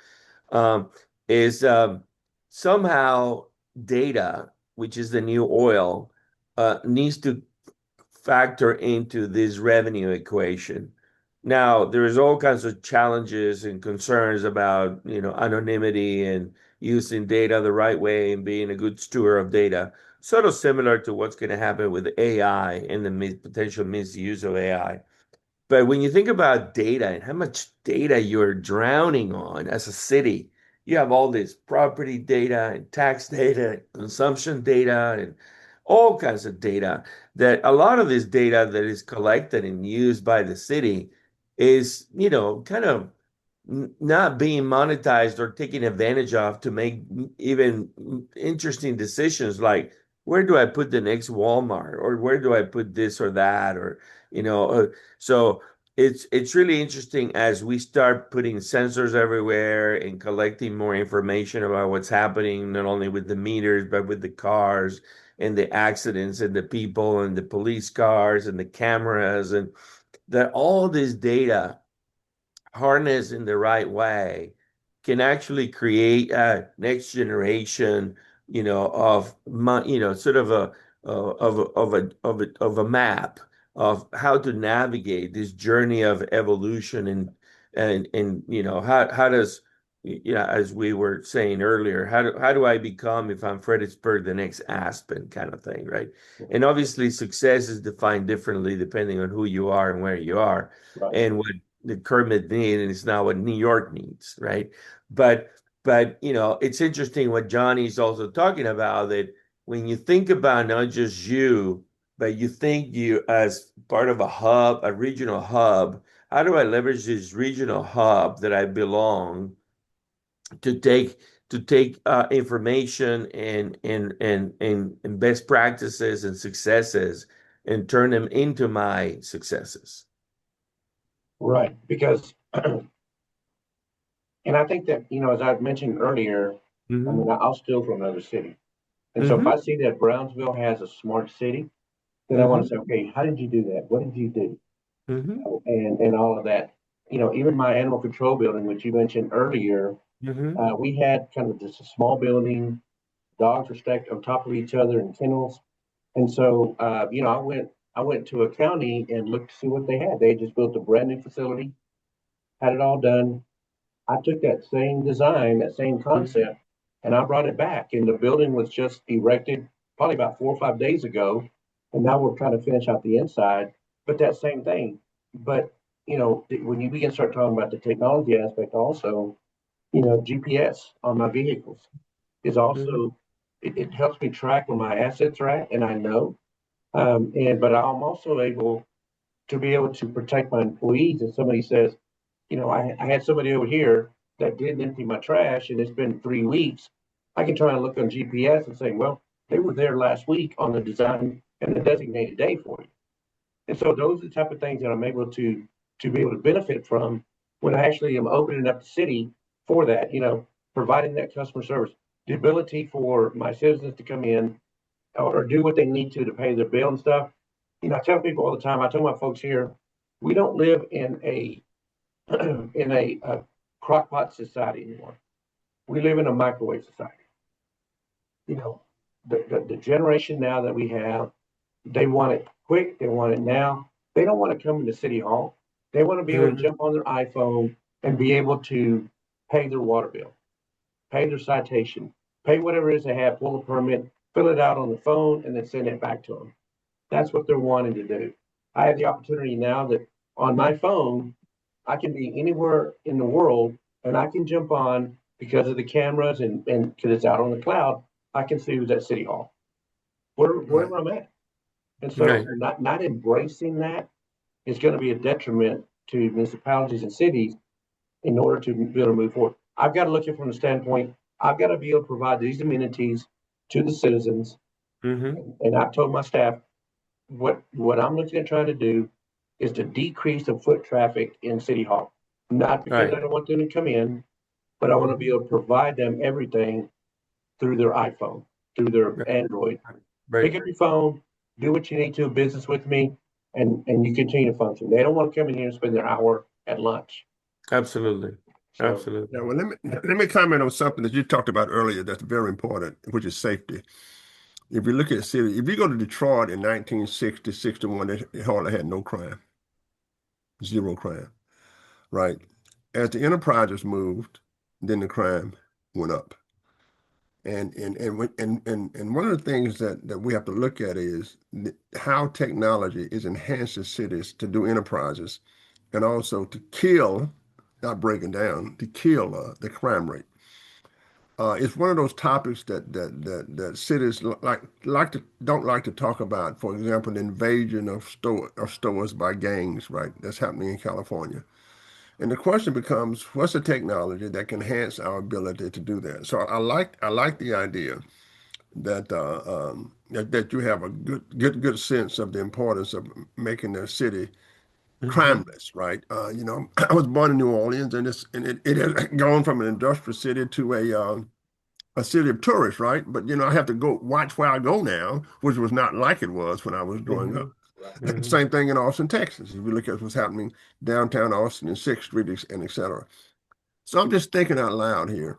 Um, is somehow data, which is the new oil, needs to factor into this revenue equation. Now, there's all kinds of challenges and concerns about, anonymity and using data the right way and being a good steward of data. Sort of similar to what's going to happen with AI and the potential misuse of AI. But when you think about data and how much data you're drowning on as a city, you have all this property data and tax data, and consumption data, and all kinds of data that a lot of this data that is collected and used by the city is, kind of not being monetized or taken advantage of to make even interesting decisions like where do I put the next Walmart or where do I put this or that or you know so it's really interesting as we start putting sensors everywhere and collecting more information about what's happening not only with the meters but with the cars and the accidents and the people and the police cars and the cameras and that all this data harnessed in the right way can actually create a next generation, sort of a map of how to navigate this journey of evolution and how does as we were saying earlier, how do I become if I'm Fredericksburg the next Aspen kind of thing, right? And obviously success is defined differently depending on who you are and where you are. Right. And what the Kermit need, and it's not what New York needs, right? But it's interesting what Johnny's also talking about that when you think about not just you, but you think you as part of a hub, a regional hub, how do I leverage this regional hub that I belong to take information and best practices and successes and turn them into my successes. Right. Because, and I think that, as I mentioned earlier, I Mm-hmm. mean, I'll steal from another city. And so if Mm-hmm. I see that Brownsville has a smart city, then I want to Mm-hmm. say, okay, how did you do that? What did you do? Mm-hmm. And all of that. Even my animal control building, which you mentioned earlier, Mm-hmm. we had kind of just a small building. Dogs were stacked on top of each other in kennels. And so, I went to a county and looked to see what they had. They had just built a brand new facility, had it all done. I took that same design, that same Mm-hmm. concept, and I brought it back. And the building was just erected probably about 4 or 5 days ago. And now we're trying to finish out the inside, but that same thing. But, when you begin to start talking about the technology aspect also, GPS on my vehicles is Mm-hmm. also, it helps me track where my assets are at, and I know. But I'm also able to be able to protect my employees. If somebody says, I had somebody over here that didn't empty my trash and it's been 3 weeks, I can try and look on GPS and say, well, they were there last week on the design and the designated day for you. And so those are the type of things that I'm able to be able to benefit from when I actually am opening up the city for that, providing that customer service, the ability for my citizens to come in or do what they need to pay their bill and stuff. I tell people all the time, I tell my folks here, we don't live in a in a crockpot society anymore. We live in a microwave society. You know, the generation now that we have, they want it quick. They want it now. They don't want to come into City Hall. They want to be able to Mm-hmm. jump on their iPhone and be able to pay their water bill, pay their citation, pay whatever it is they have, pull a permit, fill it out on the phone, and then send it back to them. That's what they're wanting to do. I have the opportunity now that on my phone, I can be anywhere in the world and I can jump on because of the cameras and because it's out on the cloud. I can see who's at City Hall, Right. wherever I'm at. And so Right. not embracing that is going to be a detriment to municipalities and cities in order to be able to move forward. I've got to look at it from the standpoint, I've got to be able to provide these amenities to the citizens. Mm-hmm. And I've told my staff, what I'm looking at trying to do is to decrease the foot traffic in City Hall. Not because Right. I don't want them to come in, but I want to be Mm-hmm. able to provide them everything through their iPhone, through their Right. Android. Right. Pick up your phone, do what you need to business with me, and you continue to function. They don't want to come in here and spend their hour at lunch. Absolutely. So Now, Absolutely. well, let me comment on something that you talked about earlier that's very important, which is safety. If you look at city, if you go to Detroit in 1960, 61, they hardly had no crime, zero crime, right? As the enterprises moved, then the crime went up. And one of the things that we have to look at is how technology is enhancing cities to do enterprises and also to kill, not breaking down, to kill the crime rate. it's one of those topics that cities don't like to talk about. For example, the invasion of stores by gangs, right? That's happening in California. And the question becomes, what's the technology that can enhance our ability to do that? So I like the idea that you have a good sense of the importance of making the city Hmm. crimeless, right? I was born in New Orleans, and it has gone from an industrial city to a city of tourists, right? But I have to go watch where I go now, which was not like it was when I was growing up. Hmm. Right. Hmm. Same thing in Austin, Texas. If you look at what's happening downtown Austin and Sixth Street and et cetera. So I'm just thinking out loud here.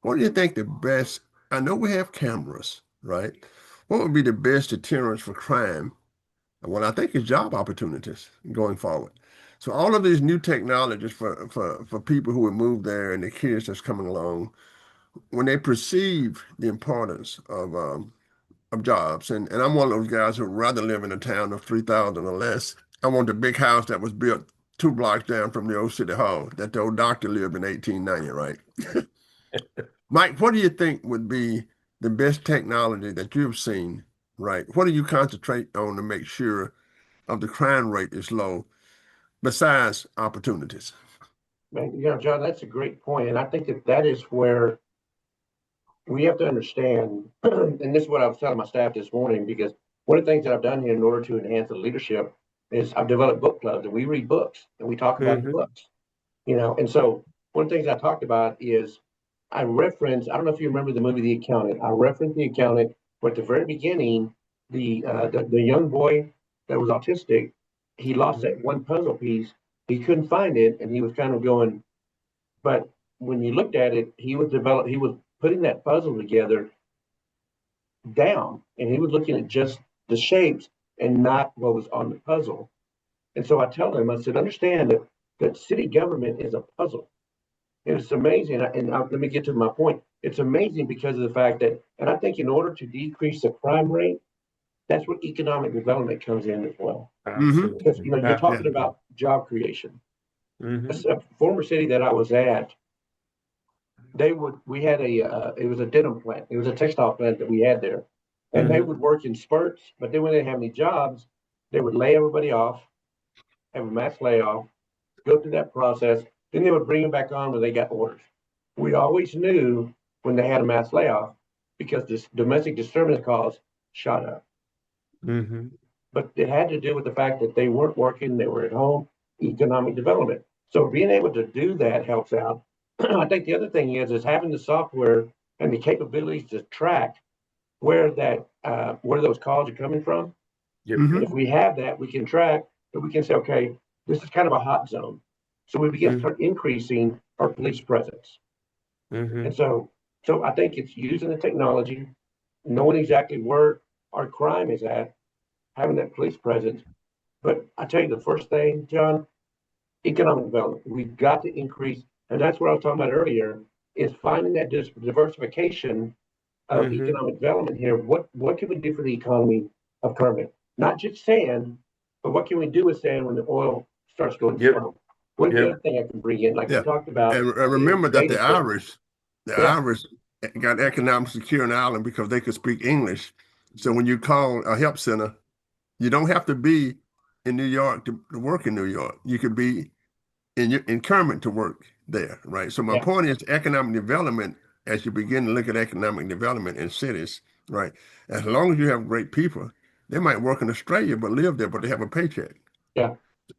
What do you think the best? I know we have cameras, right? What would be the best deterrence for crime? Well, I think it's job opportunities going forward. So all of these new technologies for people who would move there and the kids that's coming along, when they perceive the importance of jobs, and I'm one of those guys who would rather live in a town of 3,000 or less. I want the big house that was built 2 blocks down from the old city hall that the old doctor lived in 1890, right? Mike, what do you think would be the best technology that you've seen, right? What do you concentrate on to make sure of the crime rate is low besides opportunities? Man, John, that's a great point. And I think that is where we have to understand, and this is what I was telling my staff this morning, because one of the things that I've done here in order to enhance the leadership is I've developed book clubs and we read books and we talk about the Hmm. books, And so one of the things I talked about is I don't know if you remember the movie The Accountant. I referenced The Accountant, where at the very beginning, the young boy that was autistic, he lost that one puzzle piece. He couldn't find it, and he was kind of going, but when you looked at it, he was putting that puzzle together down, and he was looking at just the shapes and not what was on the puzzle. And so I tell him, I said, understand that city government is a puzzle. And it's amazing. Let me get to my point. It's amazing because of the fact that, and I think in order to decrease the crime rate, that's where economic development comes in as well. Hmm. Because, Absolutely. you're talking Yeah. Absolutely. about job creation. Hmm. A former city that I was at, we had it was a denim plant. It was a textile plant that we had there. And they Hmm. would work in spurts, but then when they didn't have any jobs, they would lay everybody off, have a mass layoff, go through that process. Then they would bring them back on when they got orders. We always knew when they had a mass layoff because this domestic disturbance calls shot up. Hmm. But it had to do with the fact that they weren't working, they were at home, economic development. So being able to do that helps out. I think the other thing is having the software and the capabilities to track where those calls are coming from. Yep. Hmm. If we have that, we can track, but we can say, okay, this is kind of a hot zone. So we begin to Hmm. start increasing our police presence. Hmm. And so I think it's using the technology, knowing exactly where our crime is at, having that police presence. But I tell you, the first thing, John, economic development. We've got to increase, and that's what I was talking about earlier, is finding that diversification of Hmm. economic development here. What can we do for the economy of Kermit? Not just sand, but what can we do with sand when the oil starts going Yep. slow? What's the Yep. other thing I can bring in? Like we Yeah. talked about And is remember that data the centers. Irish, the Yeah, Irish got economic secure in Ireland because they could speak English. So when you call a help center, you don't have to be in New York to work in New York. You could be in Kermit to work there, right? So my yeah, point is economic development, as you begin to look at economic development in cities, right? As long as you have great people, they might work in Australia but live there, but they have a paycheck. yeah.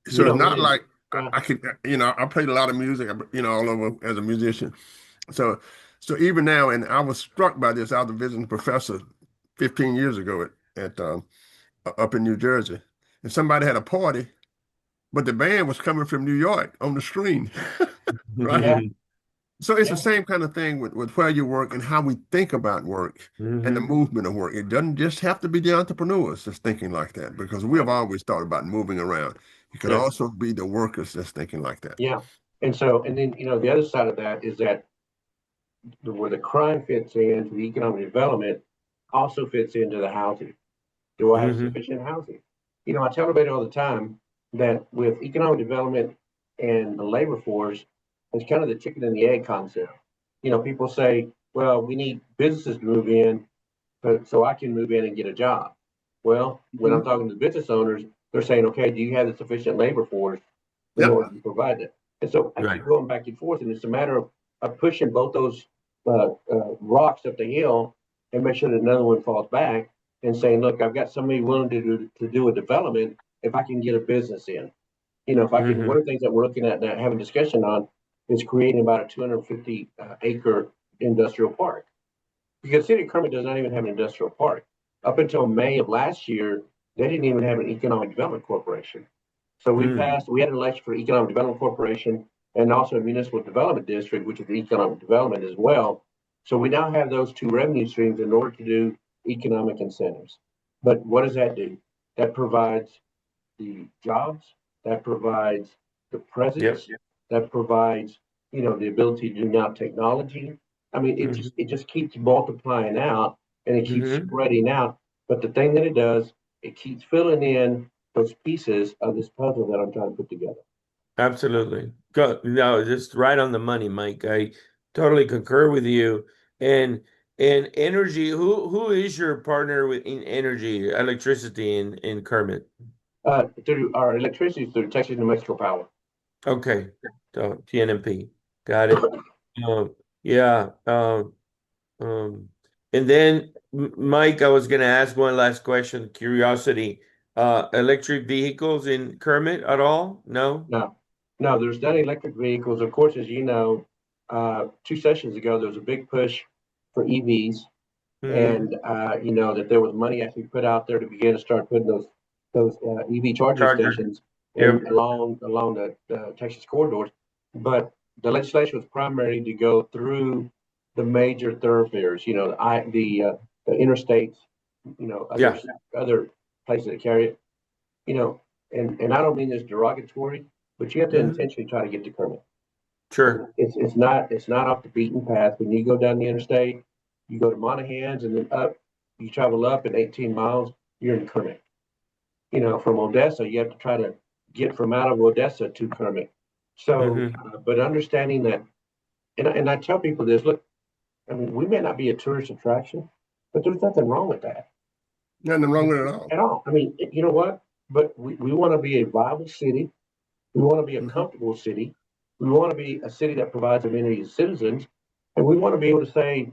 So it's not And like yeah, I could, I played a lot of music, all over as a musician. So, so even now, and I was struck by this. I was a visiting professor 15 years ago at up in New Jersey, and somebody had a party, but the band was coming from New York on the screen, right? yeah, So it's the yeah, same kind of thing with where you work and how we think about work and the Hmm. movement of work. It doesn't just have to be the entrepreneurs that's thinking like that because we have right, always thought about moving around. It could yeah, also be the workers that's thinking like that. yeah. And then the other side of that is that where the crime fits into the economic development also fits into the housing. Do I have Hmm. sufficient housing? I tell everybody all the time that with economic development and the labor force, it's kind of the chicken and the egg concept. People say, well, we need businesses to move in, but so I can move in and get a job. Well, when I'm Mhm. talking to business owners, they're saying, okay, do you have the sufficient labor force in Yep. order to provide it? And so I Right. keep going back and forth, and it's a matter of pushing both those rocks up the hill and make sure that another one falls back and saying, look, I've got somebody willing to do a development if I can get a business in. If I can, one Hmm. of the things that we're looking at now, having discussion on, is creating about a 250 acre industrial park. Because City of Kermit does not even have an industrial park. Up until May of last year, they didn't even have an economic development corporation. So we had an election for economic development corporation and also a municipal development district, which is economic development as well. So we now have those two revenue streams in order to do economic incentives. But what does that do? That provides the jobs, that provides the Yep. presence, that provides, the ability to do now technology. I mean, it just Hmm. it just keeps multiplying out and it keeps Hmm. spreading out. But the thing that it does, it keeps filling in those pieces of this puzzle that I'm trying to put together. Absolutely. Go, no, just right on the money, Mike. I totally concur with you. And and energy, who is your partner with in energy, electricity in Kermit? Through our electricity through Texas New Mexico Power. Okay. So TNMP. Got it. Yeah. Um, and then Mike, I was gonna ask one last question, curiosity. Electric vehicles in Kermit at all? No? No, no, there's not electric vehicles. Of course, as you know, 2 sessions ago, there was a big push for EVs. Hmm. And that there was money actually put out there to begin to start putting those EV charging Charger. stations and Yep. along the Texas corridors. But the legislation was primarily to go through the major thoroughfares, the interstates, other Yeah, other places that carry it, you know, and I don't mean this derogatory, but you have to hmm, intentionally try to get to Kermit. sure. It's not off the beaten path. When you go down the interstate, you go to Monahans and then up, you travel up in 18 miles, you're in Kermit. From Odessa, you have to try to get from out of Odessa to Kermit. So, Hmm. but understanding that, and I tell people this, look, I mean, we may not be a tourist attraction, but there's nothing wrong with that Nothing wrong with it at all. at all. I mean, you know what? But we want to be a viable city. We want to be a Mhm. comfortable city. We want to be a city that provides amenities to citizens. And we want to be able to say,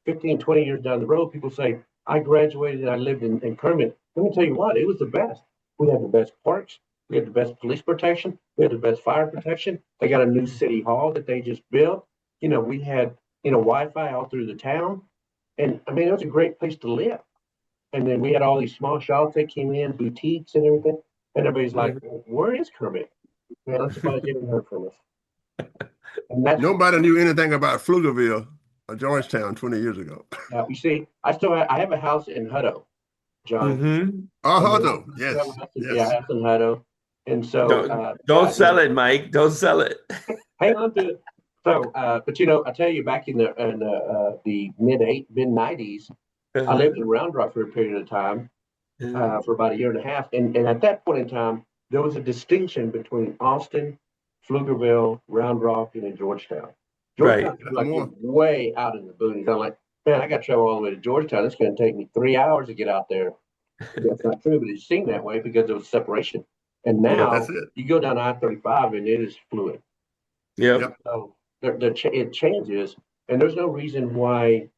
15, 20 years down the road, people say, I graduated and I lived in Kermit. Let me tell you what, it was the best. We had the best parks. We had the best police protection. We had the best fire protection. They got a new city hall that they just built. We had, Wi-Fi all through the town. And I mean, it was a great place to live. And then we had all these small shops that came in, boutiques and everything. And everybody's like, Hmm. well, where is Kermit? Man, I'm surprised you haven't heard from us. And that's Nobody knew anything about Pflugerville or Georgetown 20 years ago. you see, I have a house in Hutto, John. Oh, And Hutto. I still have Yes, a house in, yeah, yes. a house in Hutto. And so, Don't sell it, Mike. Don't sell it. hang on to it. So, but I tell you, back in the mid 90s, I Uh-huh. lived in Round Rock for a period of time, Uh-huh. for about a year and a half. And at that point in time, there was a distinction between Austin, Pflugerville, Round Rock, and in Georgetown. Right. Georgetown is That's like more. way out in the boonies. I'm like, man, I got to travel all the way to Georgetown. It's going to take me 3 hours to get out there. That's not true, but it seemed that way because there was separation. And Yep. That's now it. you go down I-35 and it is fluid. Yep. Yep. So it changes, and there's no reason why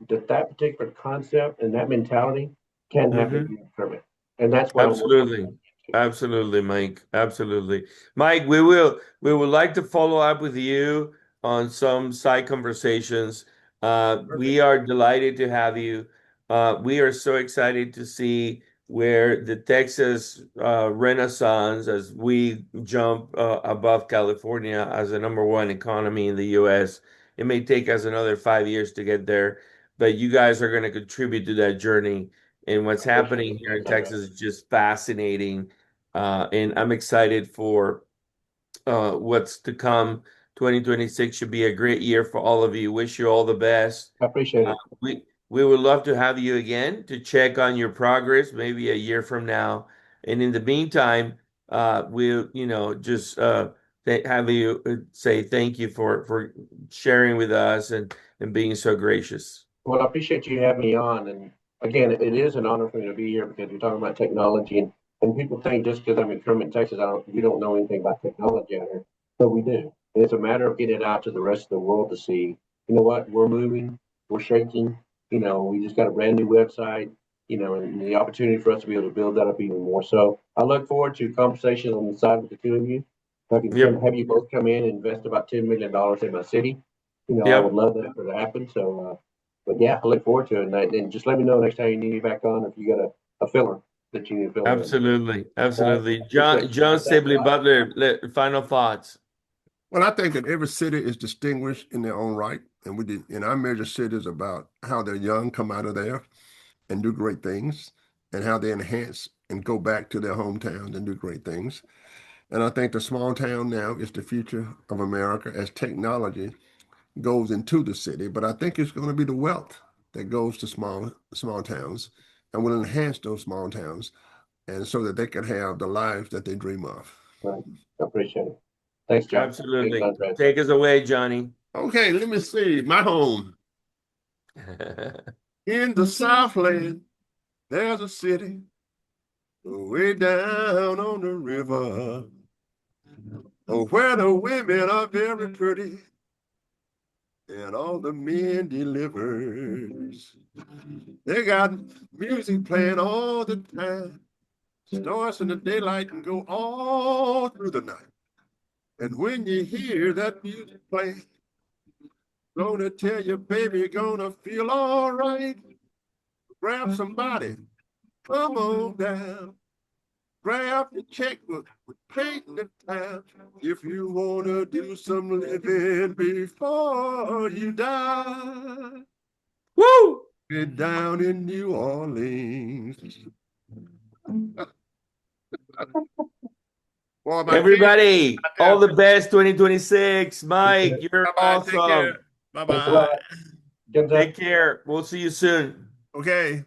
that particular concept and that mentality can happen Hmm. here in Kermit. And that's what I'm working Absolutely. Absolutely, Mike. Absolutely. Mike, we would like to follow up with you on some side conversations. to. We are delighted to have you. We are so excited to see where the Texas Renaissance, as we jump above California as the number one economy in the US. It may take us another 5 years to get there, but you guys are going to contribute to that journey. And what's I appreciate happening it. here in Thank you. Texas is just fascinating. And I'm excited for what's to come. 2026 should be a great year for all of you. Wish you all the best. I appreciate Uh, it. we would love to have you again to check on your progress, maybe a year from now. And in the meantime, we'll just have you say thank you for sharing with us and being so gracious. Well, I appreciate you having me on. And again, it is an honor for me to be here because we're talking about technology. And people think just because I'm in Kermit, Texas, we don't know anything about technology out here. But we do. And it's a matter of getting it out to the rest of the world to see, you know what, we're moving, we're shaking. We just got a brand new website, and the opportunity for us to be able to build that up even more. So I look forward to conversations on the side with the two of you. If I can Yep. have you both come in and invest about $10 million in my city, I would Yep. love that to happen. So, but yeah, I look forward to it. And just let me know next time you need me back on if you got a filler that you need to fill in. Absolutely. All right. Absolutely. Appreciate John it. Thanks a Sibley lot. Butler, final thoughts. Well, I think that every city is distinguished in their own right, and I measure cities about how their young come out of there and do great things, and how they enhance and go back to their hometowns and do great things. And I think the small town now is the future of America as technology goes into the city. But I think it's going to be the wealth that goes to small towns and will enhance those small towns, and so that they can have the lives that they dream of. Right. I appreciate it. Thanks, John. Thanks, Absolutely. Andres. Take us away, Johnny. Okay, let me see. My home in the Southland, there's a city way down on the river, where the women are very pretty and all the men delivers. They got music playing all the time, starts in the daylight and go all through the night. And when you hear that music play, gonna tell you, baby, you're gonna feel all right. Grab somebody, come on down. Grab the checkbook, we're painting the town. If you wanna do some living before you die, Woo! get down in New Orleans. Boy, my kids Everybody, out all there. the best 2026. Appreciate Mike, it. you're Bye-bye. Take care. awesome. Thanks a Bye-bye. lot. Good Take care. We'll see you soon. Okay.